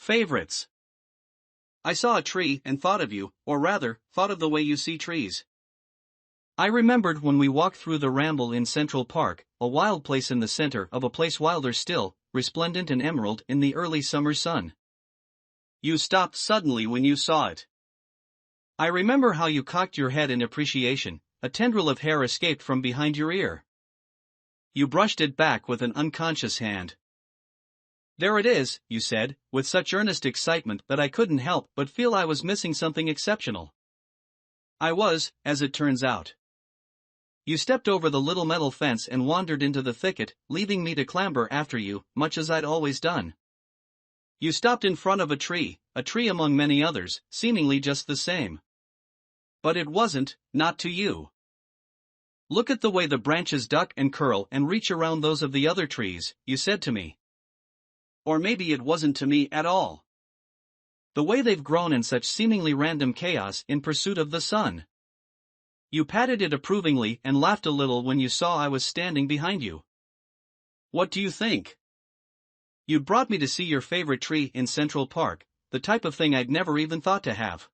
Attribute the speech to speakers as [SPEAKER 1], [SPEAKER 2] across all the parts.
[SPEAKER 1] Favorites. I saw a tree and thought of you, or rather, thought of the way you see trees. I remembered when we walked through the ramble in Central Park, a wild place in the center of a place wilder still, resplendent and emerald in the early summer sun. You stopped suddenly when you saw it. I remember how you cocked your head in appreciation, a tendril of hair escaped from behind your ear. You brushed it back with an unconscious hand. There it is, you said, with such earnest excitement that I couldn't help but feel I was missing something exceptional. I was, as it turns out. You stepped over the little metal fence and wandered into the thicket, leaving me to clamber after you, much as I'd always done. You stopped in front of a tree among many others, seemingly just the same. But it wasn't, not to you. Look at the way the branches duck and curl and reach around those of the other trees, you said to me. Or maybe it wasn't to me at all. The way they've grown in such seemingly random chaos in pursuit of the sun. You patted it approvingly and laughed a little when you saw I was standing behind you. What do you think? You'd brought me to see your favorite tree in Central Park, the type of thing I'd never even thought to have.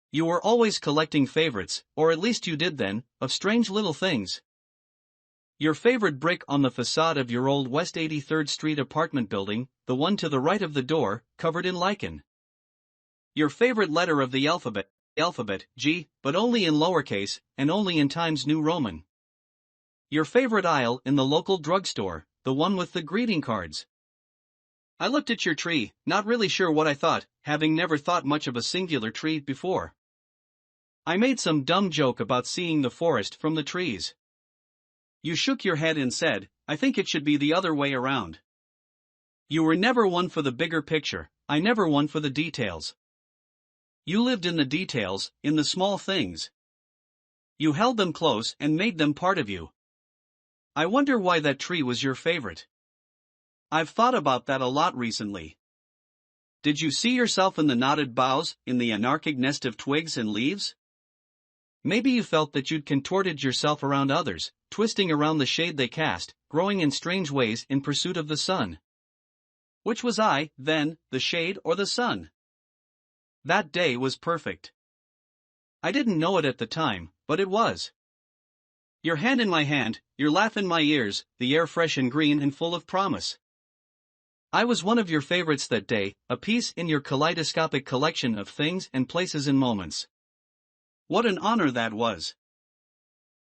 [SPEAKER 1] You were always collecting favorites, or at least you did then, of strange little things. Your favorite brick on the facade of your old West 83rd Street apartment building, the one to the right of the door, covered in lichen. Your favorite letter of the alphabet, G, but only in lowercase, and only in Times New Roman. Your favorite aisle in the local drugstore, the one with the greeting cards. I looked at your tree, not really sure what I thought, having never thought much of a singular tree before. I made some dumb joke about seeing the forest from the trees. You shook your head and said, I think it should be the other way around. You were never one for the bigger picture, I never one for the details. You lived in the details, in the small things. You held them close and made them part of you. I wonder why that tree was your favorite. I've thought about that a lot recently. Did you see yourself in the knotted boughs, in the anarchic nest of twigs and leaves? Maybe you felt that you'd contorted yourself around others, twisting around the shade they cast, growing in strange ways in pursuit of the sun. Which was I, then, the shade or the sun? That day was perfect. I didn't know it at the time, but it was. Your hand in my hand, your laugh in my ears, the air fresh and green and full of promise. I was one of your favorites that day, a piece in your kaleidoscopic collection of things and places and moments. What an honor that was.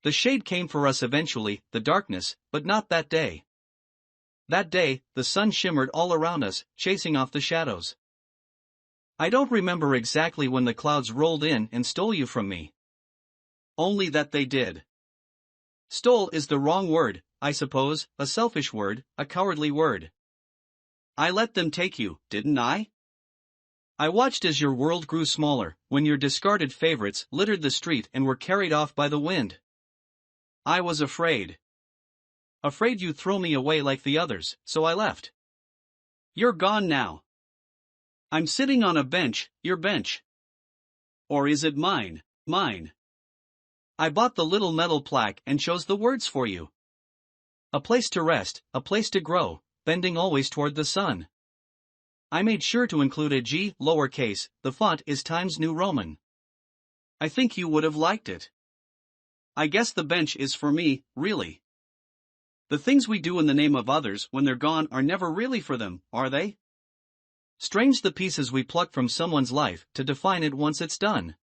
[SPEAKER 1] The shade came for us eventually, the darkness, but not that day. That day, the sun shimmered all around us, chasing off the shadows. I don't remember exactly when the clouds rolled in and stole you from me. Only that they did. Stole is the wrong word, I suppose, a selfish word, a cowardly word. I let them take you, didn't I? I watched as your world grew smaller, when your discarded favorites littered the street and were carried off by the wind. I was afraid. Afraid you'd throw me away like the others, so I left. You're gone now. I'm sitting on a bench, your bench. Or is it mine, mine? I bought the little metal plaque and chose the words for you. A place to rest, a place to grow, bending always toward the sun. I made sure to include a G, lowercase, the font is Times New Roman. I think you would have liked it. I guess the bench is for me, really. The things we do in the name of others when they're gone are never really for them, are they? Strange the pieces we pluck from someone's life to define it once it's done.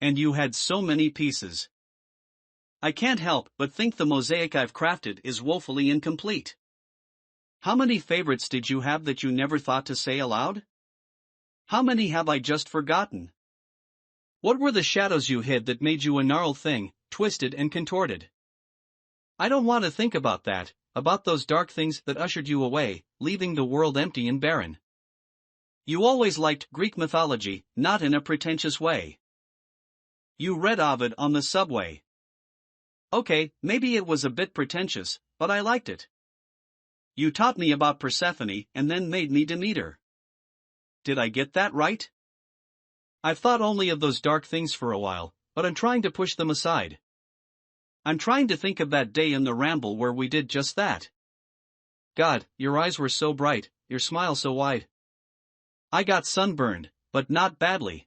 [SPEAKER 1] And you had so many pieces. I can't help but think the mosaic I've crafted is woefully incomplete. How many favorites did you have that you never thought to say aloud? How many have I just forgotten? What were the shadows you hid that made you a gnarled thing, twisted and contorted? I don't want to think about that, about those dark things that ushered you away, leaving the world empty and barren. You always liked Greek mythology, not in a pretentious way. You read Ovid on the subway. Okay, maybe it was a bit pretentious, but I liked it. You taught me about Persephone and then made me Demeter. Did I get that right? I've thought only of those dark things for a while, but I'm trying to push them aside. I'm trying to think of that day in the ramble where we did just that. God, your eyes were so bright, your smile so wide. I got sunburned, but not badly.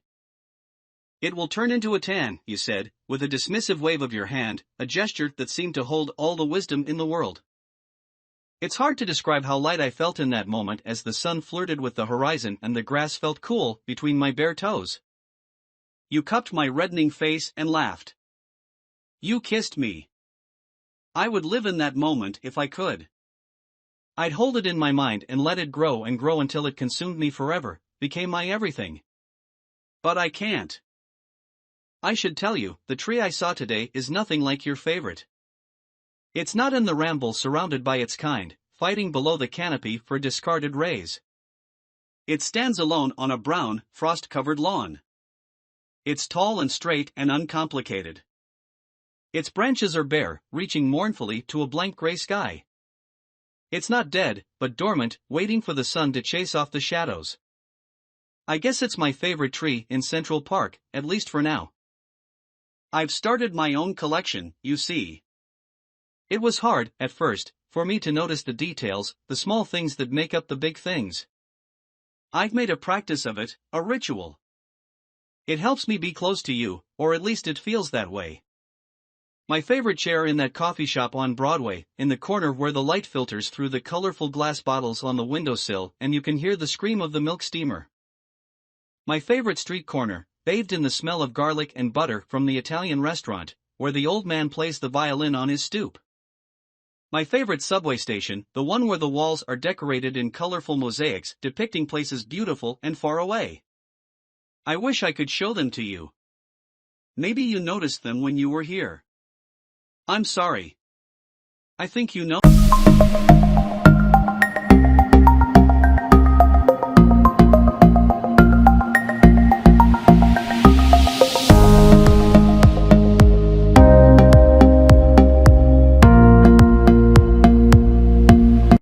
[SPEAKER 1] It will turn into a tan, you said, with a dismissive wave of your hand, a gesture that seemed to hold all the wisdom in the world. It's hard to describe how light I felt in that moment as the sun flirted with the horizon and the grass felt cool between my bare toes. You cupped my reddening face and laughed. You kissed me. I would live in that moment if I could. I'd hold it in my mind and let it grow and grow until it consumed me forever, became my everything. But I can't. I should tell you, the tree I saw today is nothing like your favorite. It's not in the ramble surrounded by its kind, fighting below the canopy for discarded rays. It stands alone on a brown, frost-covered lawn. It's tall and straight and uncomplicated. Its branches are bare, reaching mournfully to a blank gray sky. It's not dead, but dormant, waiting for the sun to chase off the shadows. I guess it's my favorite tree in Central Park, at least for now. I've started my own collection, you see. It was hard, at first, for me to notice the details, the small things that make up the big things. I've made a practice of it, a ritual. It helps me be close to you, or at least it feels that way. My favorite chair in that coffee shop on Broadway, in the corner where the light filters through the colorful glass bottles on the windowsill and you can hear the scream of the milk steamer. My favorite street corner, bathed in the smell of garlic and butter from the Italian restaurant, where the old man plays the violin on his stoop. My favorite subway station, the one where the walls are decorated in colorful mosaics depicting places beautiful and far away. I wish I could show them to you. Maybe you noticed them when you were here. I'm sorry. I think you know.